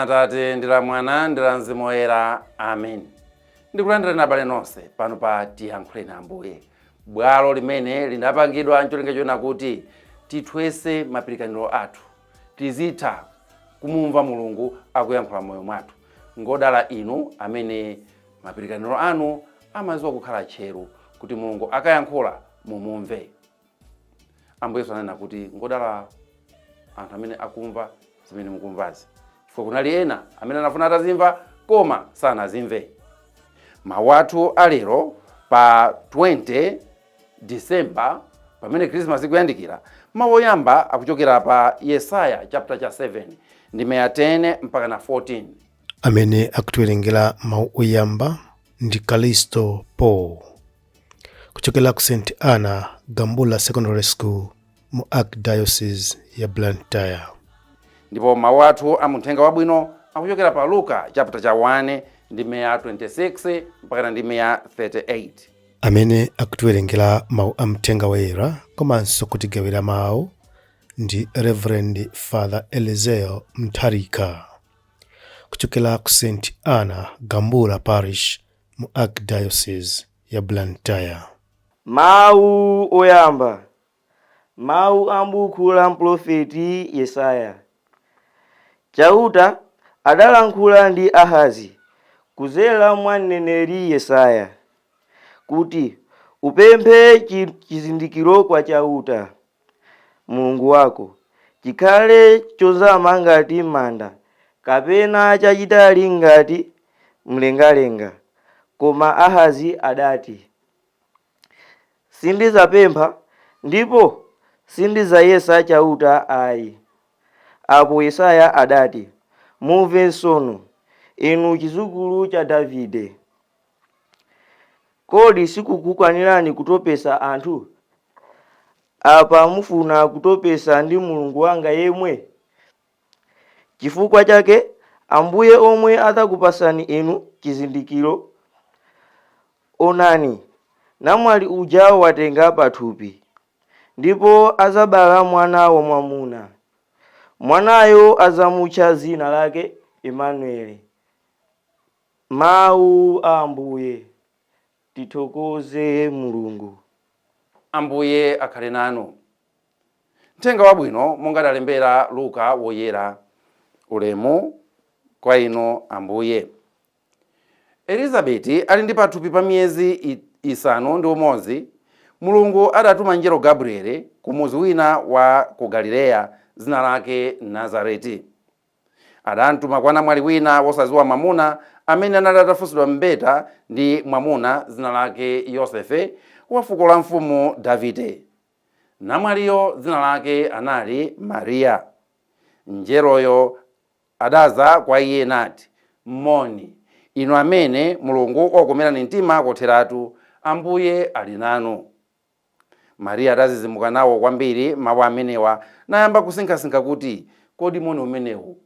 Atate ndi la Mwana ndi la Mzimu Woyera. Amen. Ndikulandireni abale nonse pano pa Tiyankhuleni Ambuye, bwalo limene linapangidwa ncholinga chona kuti tithwese mapirikaniro athu, tizitha kumumva Mulungu akuyankhula moyo mwathu. Ngodala inu amene mapirikaniro anu amaziwa kukhala tcheru kuti Mulungu akayankhula mumumve. Ambuye sanena kuti ngodala anthu amene akumva zimene mukumvazi, chifukwa kunali ena amene anafuna atazimva koma sanazimve. Mawu athu alero pa 20 December pamene Christmas ikuyandikira, mawu oyamba akuchokera pa Yesaya chapter 7 ndime ya 10 mpaka na 14. Amene akutiwerengera mawu oyamba ndi Kalisto Paul kuchokera ku St. Anna Gambula Secondary School mu Archdiocese ya Blantyre. Ndipo mawu athu amuthenga wabwino akuchokera pa Luka chapter 1 ndime ya 26 mpaka ndime ya 38. Amene akutiwerengera mawu amthenga woyera komanso kutigawira mawu ndi Reverend Father Eliseo Mtharika kuchokera ku St. Anna Gambula Parish mu Archdiocese ya Blantyre. Mawu oyamba. Mawu ambuku la mprofeti Yesaya. Chauta adalankhula ndi Ahazi kudzera mwa mneneri Yesaya kuti upemphe chizindikiro kwa Chauta Mulungu wako, chikhale chozama ngati manda kapena chachitali ngati mlengalenga. Koma Ahazi adati, sindizapempha ndipo sindizayesa Chauta ayi. Apo Yesaya adati, mumve tsono, inu chizukulu cha Davide. Kodi sikukukwanirani kutopesa anthu? Apa mufuna kutopesa ndi Mulungu wanga yemwe? Chifukwa chake Ambuye omwe atakupasani inu chizindikiro, onani, namwali uja watenga pathupi, ndipo azabala mwana wamwamuna. Mwanayo azamutcha dzina lake Emmanuel. Mawu a Ambuye. Tithokoze Mulungu. Ambuye akhale nanu. Mthenga wabwino monga adalembera Luka woyera. Ulemu kwa inu Ambuye. Elizabeti ali ndi pathupi pa miyezi 6 Mulungu adatuma mngelo Gabrieli ku muzi wina wa ku Galileya dzina lake Nazareti. Adamtuma kwa namwali wina wosaziwa mwamuna amene anali atafunsidwa mbeta ndi mwamuna dzina lake Yosefe wa fuko la mfumu Davide. Namwaliyo dzina lake anali Mariya. Mngeloyo adaza kwa iye nati, moni, inu amene Mulungu wakukomerani mtima kotheratu, Ambuye ali nanu. Mariya adazizimuka nawo kwambiri mawu amenewa nayamba kusinkhasinkha kuti kodi moni umenewu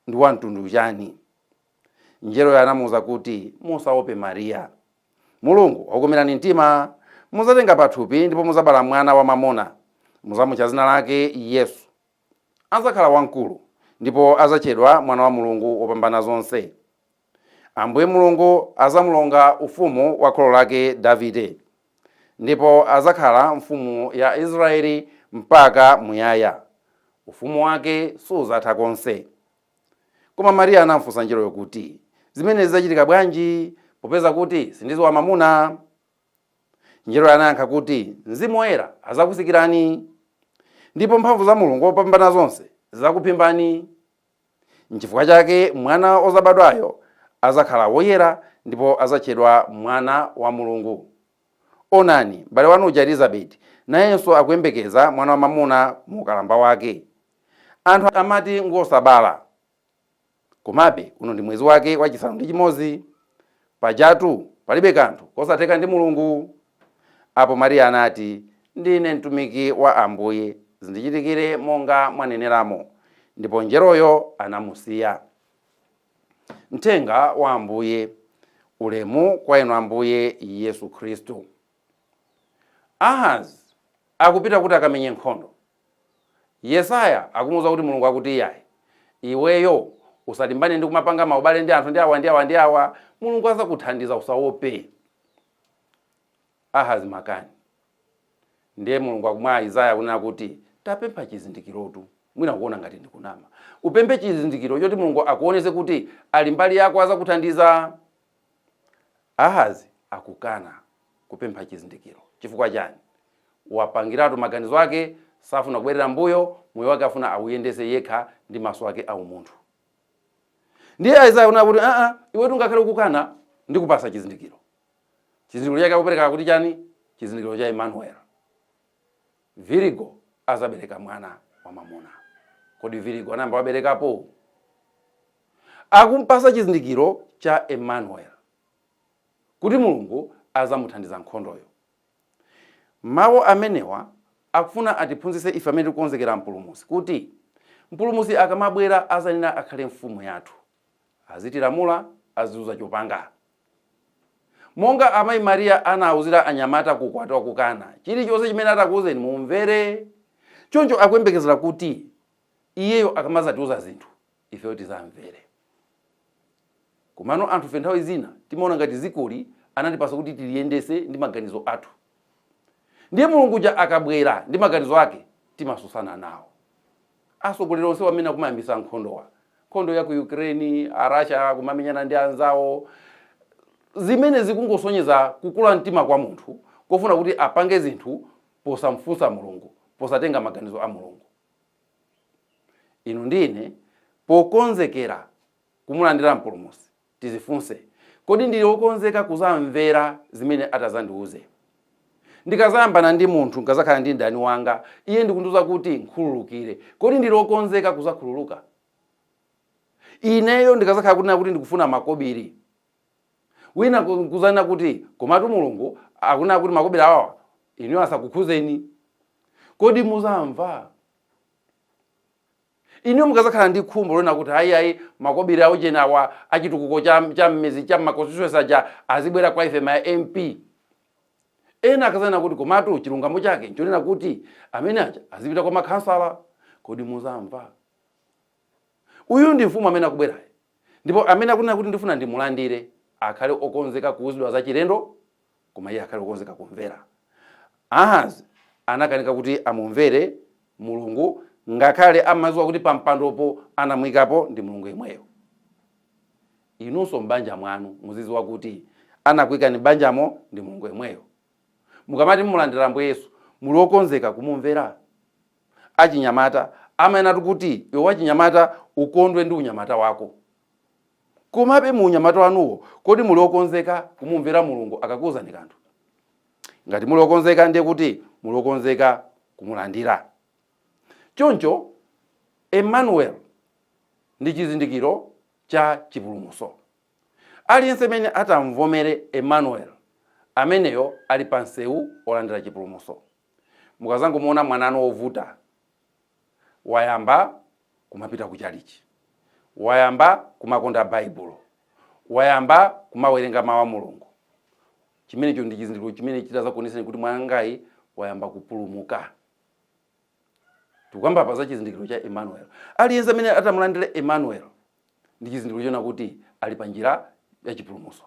ndi wa mtundu chani. Mngeloyo anamuwuza kuti, musaope Mariya, Mulungu wakukomerani mtima, muzatenga pathupi ndipo muzabala mwana wamwamuna, muzamutcha dzina lake Yesu. Azakhala wamkulu ndipo azatchedwa mwana wa Mulungu wopambana zonse. Ambuye Mulungu azamulonga ufumu wa kholo lake Davide, ndipo azakhala mfumu ya Israeli mpaka muyaya. Ufumu wake suzatha konse. Koma Mariya anafunsa mngeloyo kuti, zimene zizachitika bwanji popeza kuti sindiziwa mwamuna? Mngeloyo anayankha kuti, Mzimu Woyera azakusikirani, ndipo mphamvu za Mulungu wopambana zonse zizakuphimbani. N'chifukwa chake mwana ozabadwayo azakhala woyera ndipo azatchedwa mwana wa Mulungu. Onani, m'bale wanu uja Elizabeti nayenso akuyembekeza mwana wa mwamuna mu ukalamba wake. Anthu amati ngosabala, komabe uno ndi mwezi wake wa 6 pajatu palibe kanthu kosatheka ndi Mulungu. Apo Mariya anati, ndine mtumiki wa Ambuye, zindichitikire monga mwaneneramo. Ndipo mngeloyo anamusiya. Mthenga wa Ambuye. Ulemu kwa inu Ambuye Yesu Khristu. Ahazi akupita kuti akamenye nkhondo. Yesaya akumuwuza kuti Mulungu akuti iyayi, iweyo usalimbane ndi kumapanga maubale ndi anthu ndi awa, Mulungu azakuthandiza, usaope. Ahazi makani. Ndiye Mulungu akumwa Isaya kunena kuti tapempha chizindikirotu, mwina kuona ngati ndikunama. Upemphe chizindikiro choti Mulungu akuonese kuti ali mbali yako, azakuthandiza. Ahazi akukana kupempha chizindikiro. Chifukwa chani? Wapangiratu maganizo ake, safuna kubwerera mbuyo, moyo wake afuna awuyendese yekha ndi maso ake au munthu. Ndiye Isaya kunena kuti iwe tungakhale kukana ndikupasa chizindikiro. Chizindikiro chake akupereka kuti chani? Chizindikiro cha Emmanuel. Virigo azabereka mwana wa mwamuna. Kodi Virigo anamba waberekapo? Akumpasa chizindikiro cha Emmanuel, kuti Mulungu azamuthandiza nkhondoyo. Mawu amenewa akufuna atiphunzitse ife amene tikukonzekera mpulumutsi kuti mpulumutsi akamabwera azanena akhale mfumu yathu, azitilamula, aziuza chopanga. Monga amayi Maria anawuzira anyamata kukwatwa kukana, chilichonse chimene atakuwuzeni mumvere. Choncho akuyembekezera kuti iyeyo akamazatiuza zinthu ifeyo tizamvere. Komano anthu fe nthawi zina timaona ngati zikoli anatipasa kuti tiliyendese ndi maganizo athu. Ndiye Mulungu ja akabwera ndi maganizo ake timasusana nawo. Asogoleri onse amene akumayambisa nkhondo ya ku Ukraine, Arusha kumamenyana ndi anzawo, zimene zikungosonyeza kukula mtima kwa munthu kofuna kuti apange zinthu posamfunsa Mulungu, posatenga maganizo a Mulungu. Inu ndine pokonzekera kumulandira mpulumutsi tizifunse, kodi ndili wokonzeka kuzamvera zimene atazandiuze? Ndikazayambana ndi munthu ngazakhala ndi ndani wanga, iye ndikundiuza kuti nkhululukire, kodi ndili wokonzeka kuzakhululuka? Ineyo ndikazakhala kunena kuti ndikufuna makobiri, wina kuzanena kuti komatu Mulungu akunena kuti makobiri awa ineyo asakukhuzeni, kodi muzamva? Ineyo mukazakhala ndi khumbo lona kuti ayi makobiri awo jenawa achitukuko cha mmezi cha makonstituency aja azibwera kwa ife ma MP. Ena akazanena kuti komatu chilungamo chake nchonena kuti amene aja azipita kwa makhansala, kodi muzamva? Uyu ndi mfumu amene akubwerayo, ndipo amene akunena kuti ndifuna ndimulandire akhale okonzeka kuwuzidwa za chilendo, koma iye akhale okonzeka kumvera. Ahazi anakanika kuti amumvere Mulungu, ngakhale amaziwa kuti pampandopo anamwikapo ndi Mulungu yemweyo. Inunso mbanja mwanu muziziwa kuti anakwika ni banjamo ndi Mulungu yemweyo. Mukamati mulandira Ambuye Yesu muli okonzeka kumumvera. Achinyamata amayenatu kuti iwe wachinyamata ukondwe ndi unyamata wako. Komabe mu unyamata wanuwo kodi muli okonzeka kumumvera Mulungu akakuwuzani kanthu? Ngati muli okonzeka ndiye kuti muli okonzeka kumulandira. Choncho Emmanuel ndi chizindikiro cha chipulumutso. Aliyense amene atamvomere Emmanuel ameneyo ali pansewu olandira chipulumutso. Mukazangomuona mwananu wovuta, wayamba kumapita kuchalichi, wayamba kumakonda Baibulo, wayamba kumawerenga mawu a Mulungu, chimenecho ndi chizindikiro chimene chitazakuoneseni kuti mwanangayi wayamba kupulumuka. Tukamba paza chizindikiro cha Emmanuel. Aliyense amene atamulandira Emmanuel ndi chizindikiro chona kuti ali pa njira ya chipulumutso.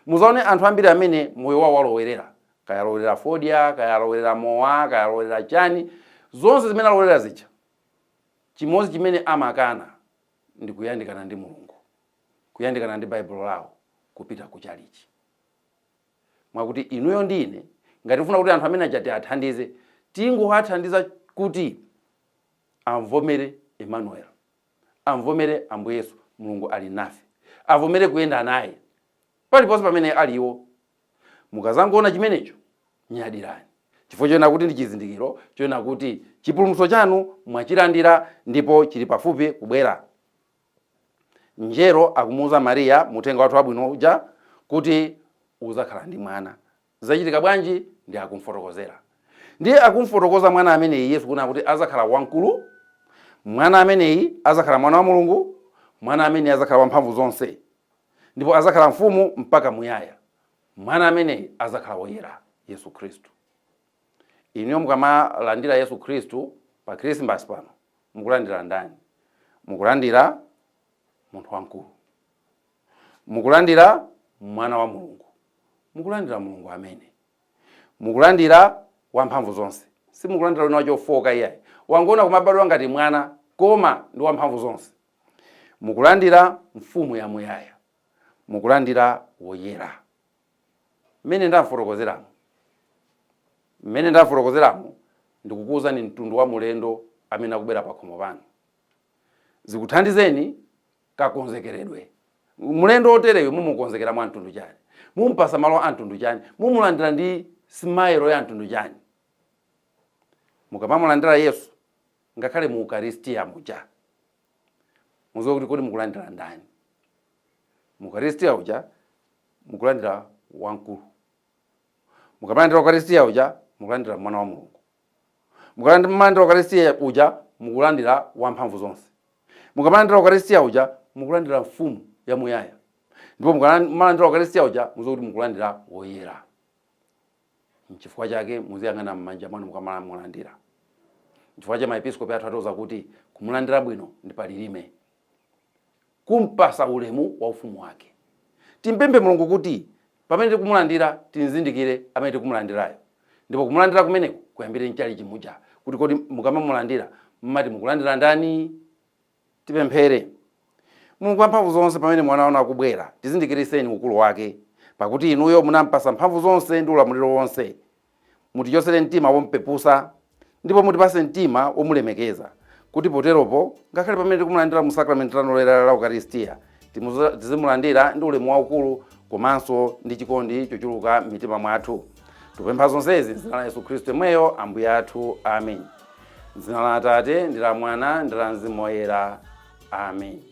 Muzaone anthu ambiri amene moyo wawo walowerera, kaya lowerera fodya, kaya lowerera mowa, kaya lowerera chani, zonse zimene alowerera zija, chimodzi chimene amakana ndi kuyandikana ndi Mulungu, kuyandikana ndi Baibulo lawo, kupita kuchalichi. Mwakuti inuyo ndine ngati ufuna kuti anthu amene ajati athandize, tingoathandiza kuti amvomere Emmanuel, amvomere Ambuye Yesu, Mulungu ali nafe, avomere kuyenda naye paliponse pamene aliwo. Mukazangoona chimenecho nyadirani, chifukwa chona kuti ndi chizindikiro chona kuti chipulumutso chanu mwachilandira ndipo chili pafupi kubwera. Njero akumuuza Maria mutenga wathu wabwino uja kuti uzakhala ndi mwana. Zachitika bwanji? Ndi akumfotokozera. Ndiye akumfotokoza mwana ameneyi Yesu kuna kuti azakhala wankulu, mwana ameneyi azakhala mwana wa Mulungu, mwana ameneyi azakhala wamphamvu zonse, ndipo azakhala mfumu mpaka muyaya. Mwana ameneyi azakhala woyera, Yesu Khristu. Inu mukamalandira Yesu Khristu pa Christmas pano, mukulandira ndani? Mukulandira munthu wamkulu, mukulandira mwana wa Mulungu, mukulandira Mulungu amene, mukulandira wamphamvu zonse. Simukulandira wina wachofoka iyayi, wangona kumabadwa ngati mwana koma ndi wamphamvu zonse. Mukulandira mfumu yamuyaya, mukulandira woyera. Mmene ndafotokozeramo ndikukuwuzani mtundu wa mulendo amene akubwera pa khomo pano. Zikuthandizeni kakonzekeredwe. Mulendo otereyo mumukonzekera mwa mtundu chani, mumpasa malo a mtundu chani, mumulandira ndi smile ya mtundu chani. Mukamamulandira Yesu ngakhale mu Ukaristiya muja, muziwe kuti kodi mukulandira ndani. Mu Ukaristiya uja mukulandira wamkulu, mukamalandira Ukaristiya uja mukulandira mwana wa Mulungu, mukamalandira Ukaristiya uja mukulandira wamphamvu zonse, mukamalandira Ukaristiya uja mukulandira mfumu yamuyaya, ndipo mukamalandira Ukaristiya uja muziwe kuti mukulandira woyera. N'chifukwa chake muziyang'ana m'manja mwanu mukamamulandira. N'chifukwa cha maepiskopi athu atiuza kuti kumulandira bwino ndi palilime, kumpasa ulemu wa ufumu wake. Timpemphe Mulungu kuti pamene tikumulandira tinzindikire amene tikumulandirayo, ndipo kumulandira kumeneko kuyambire nchali chimuja, kuti kodi mukamamulandira mmati mukulandira ndani. Tipemphere. Mulungu wamphamvu zonse pamene mwana wanu akubwera tizindikiriseni ukulu wake, pakuti inuyo munampasa mphamvu zonse ndi ulamuliro wonse. Mutichosere mtima wompepusa ndipo mutipase mtima womulemekeza, kuti poteropo ngakhale pamene tikumulandira mu sakramenti lanu loyera la Ukaristiya tizimulandira ndi ulemu waukulu komanso ndi chikondi chochuluka m'mitima mwathu. Tupempha zonsezi m'dzina la Yesu Khristu mweyo Ambuye athu. Amen. M'dzina la Atate ndi la Mwana ndi la Mzimu Woyera. Amen.